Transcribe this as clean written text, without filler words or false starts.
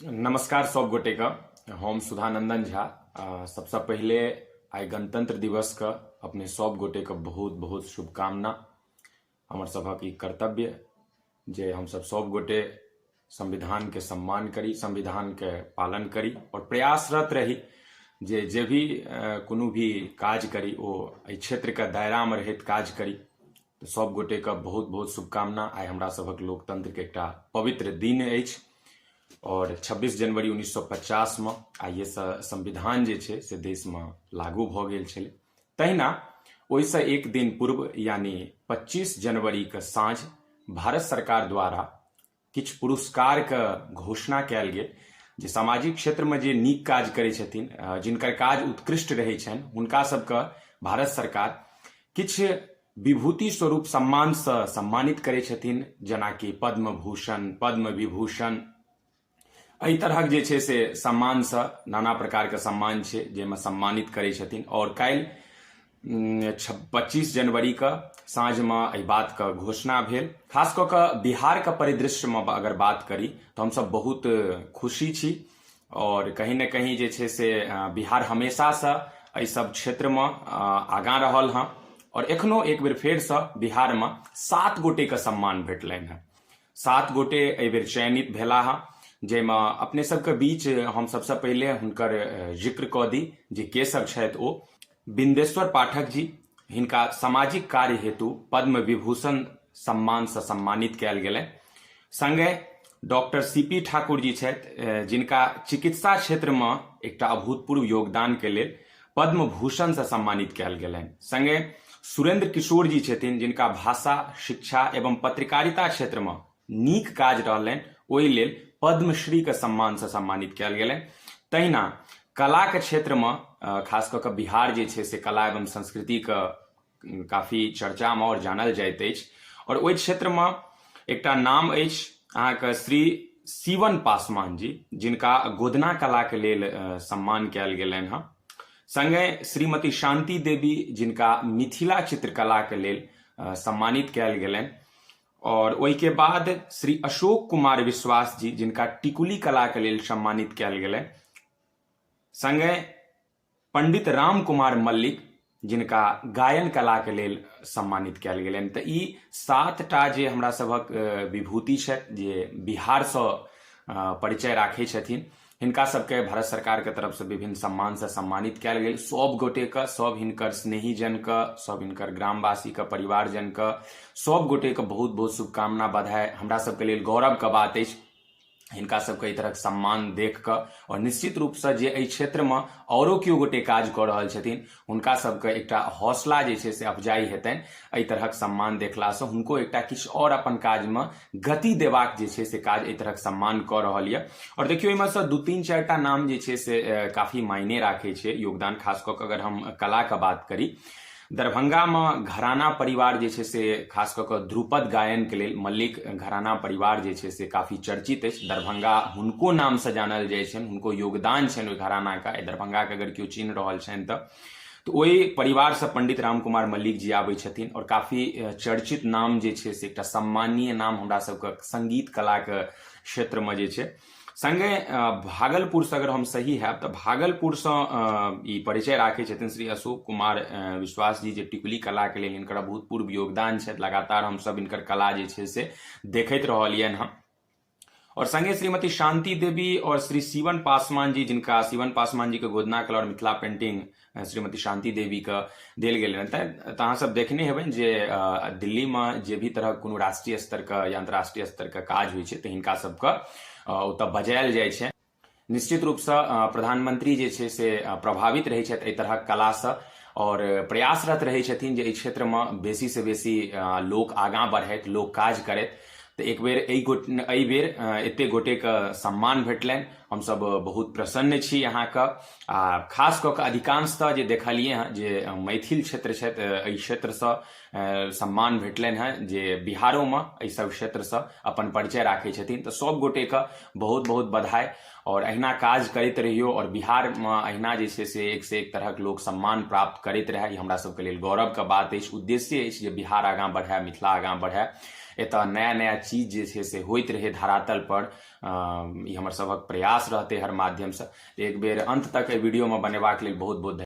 नमस्कार सब गोटे का हम सुधानंदन झा। सबसे पहले आई गणतंत्र दिवस का अपने सब गोटे का बहुत बहुत शुभकामना। हमर सभक ई कर्तव्य जे हम सब गोटे संविधान के सम्मान करी, संविधान के पालन करी और प्रयासरत रही जे जे भी कोनो भी काज करी वो एहि क्षेत्र के दायरा में रहैत काज करी। तो सब गोटे का बहुत बहुत शुभकामना। आई हमरा सभक लोकतंत्र के एकटा पवित्र दिन अछि और 26 जनवरी 1950 में आइए संविधान जे छे से देश में लागू भ गेल छलै। तहिना ओइसे एक दिन पूर्व यानी 25 जनवरी के साँझ भारत सरकार द्वारा किछ पुरस्कार के घोषणा कयल गेल जे सामाजिक क्षेत्र में जे नीक काज करै छथिन, जिनकर काज उत्कृष्ट रहै छनि, हुनका सबके भारत सरकार किछ विभूति स्वरूप सम्मान से सम्मानित करै छथिन, जेना कि पद्म भूषण, पद्म विभूषण, एहि तरहक जे छे से सम्मान से नाना प्रकार के सम्मान छे जेमे सम्मानित करै छथिन। और काल्हि 25 जनवरी के साँझ में एहि बात के घोषणा भेल। खास कऽ कऽ बिहार के परिदृश्य में अगर बात करी तो हम सब बहुत खुशी छी और कहीं न कहीं जे छे से बिहार हमेशा से एहि सब क्षेत्र में आगाँ रहल हँ और एखनो एक बेर फेर से बिहार में 7 गोटे के सम्मान भेटलनि हैं। 7 गोटे एहि बेर चयनित भेला हँ, जेमा अपने सबके बीच हम सबसे पहले हुनकर जिक्र कऽ दी जे के सब छथि। ओ बिंदेश्वर पाठक जी, हिनका सामाजिक कार्य हेतु पद्म विभूषण सम्मान से सम्मानित कयल गेलनि। संगे डॉक्टर सीपी ठाकुर जी छथि, जिनका चिकित्सा क्षेत्र में एकटा अभूतपूर्व योगदान के लेल पद्म भूषण से सम्मानित कयल गेलनि। संगे सुरेंद्र किशोर जी छथिन, जिनका भाषा, शिक्षा एवं पत्रकारिता क्षेत्र में नीक काज रहलनि, ओहि लेल पद्मश्री के सम्मान से सम्मानित कयल गेलै। तहिना कला के क्षेत्र में खास कऽ कऽ बिहार जे छै से कला एवं संस्कृति के काफी चर्चा में और जानल जाइत अछि और ओहि क्षेत्र में एकटा नाम अछि अहाँके श्री सीवन पासवान जी, जिनका गोदना कला के लेल सम्मान कयल गेलनि हँ। संगे श्रीमती शांति देवी, जिनका मिथिला चित्रकला के लेल सम्मानित कयल गेलनि। और ओहि के बाद श्री अशोक कुमार विश्वास जी, जिनका टिकुली कला के लेल सम्मानित कयल गेलै। संगे पंडित राम कुमार मल्लिक, जिनका गायन कला के लेल सम्मानित कयल गेलनि। तऽ ई 7टा जे हमरा सभक विभूति छथि जे बिहार से परिचय राखै छथिन, हिनका सबके भारत सरकार के तरफ से विभिन्न सम्मान से सम्मानित कयल गेल। सब गोटे का, सब हिनकर स्नेही जन का, सब हिनकर ग्रामवासी का, परिवार जन का, सब गोटे का बहुत बहुत शुभकामना, बधाई। हमरा सबके लेल गौरव का बात अछि हिनका सबके एहि तरहक सम्मान देख कऽ और निश्चित रूप से जे एहि क्षेत्र में औरो केओ गोटे काज कऽ रहल छथिन, हुनका सबके एकटा हौसला जे छै से अफजाई हेतनि। एहि तरहक सम्मान देखला से हुनको एकटा किछु और अपन काज में गति देबाक जे छै से काज एहि तरहक सम्मान कऽ रहल यऽ। और देखियो एहिमे से 2-3-4टा नाम जे छै से काफी मायने राखै छै योगदान। खास कऽ कऽ अगर हम कला के बात करी, दरभंगा में घराना परिवार जे छे से खास कऽ कऽ ध्रुपद गायन के लेल मल्लिक घराना परिवार जे छे से काफी चर्चित अछि। दरभंगा हुनको नाम से जानल जाइ छनि, हुनको योगदान छनि ओहि घराना का। दरभंगा के अगर केओ चिन्ह रहल छनि तो ओहि परिवार से पंडित राम कुमार मल्लिक जी आबै छथिन और काफी चर्चित नाम जे छे से एकटा सम्मानीय नाम हमरा सबके संगीत कला के क्षेत्र में जे छे। संगे भागलपुर से अगर हम सही है तो भागलपुर से ई परिचय राखे छथिन श्री अशोक कुमार विश्वास जी, जे टिकुली कला के लिए हिनकर अभूतपूर्व योगदान छै। लगातार हम सब हिनकर कला जे छै से देखैत रहलियनि हँ। और संगे श्रीमती शांति देवी और श्री सीवन पासवान जी, जिनका सीवन पासवान जी के गोदना कला और मिथिला पेंटिंग श्रीमती शांति देवी का देल गेल रहै। तऽ अहाँ सब देखने हेबै जे दिल्ली में जे भी तरह कोनो राष्ट्रीय स्तर का या अंतर्राष्ट्रीय स्तर का काज होइ छै तऽ हिनका सबके ओतऽ बजायल जाइ छै। निश्चित रूप से प्रधानमंत्री जे छै से प्रभावित रहै छथि एहि तरहक कला से और प्रयासरत रहै छथिन जे एहि क्षेत्र में बेसी से बेसी लोक आगाँ बढ़ैत, लोक काज करैत। तऽ एक बेर एहि बेर एते गोटे के सम्मान भेटलनि। हम सब बहुत प्रसन्न छी यहाँ का। खास कऽ कऽ अधिकांशतः जे देखलिए हैं जे मैथिल क्षेत्र छथि, एहि क्षेत्र से सम्मान भेटलनि हैं जे बिहारो में एहि सब क्षेत्र से अपन परिचय राखै छथिन। तो सब गोटे के बहुत बहुत बधाई और अहिना काज करैत रहियो और बिहार में अहिना जे छै से एक तरहक लोक सम्मान प्राप्त करैत रहे। ई हमरा सबके लेल गौरव के बात अछि, उद्देश्य अछि जे बिहार आगाँ बढ़े, मिथिला आगाँ बढ़े, एतऽ नया नया चीज जे छै से होइत रहे धरातल पर। ई हमर सबक प्रयास रहते हर माध्यम से। एक बेर अंत तक वीडियो में बनेबाक लेल बहुत बहुत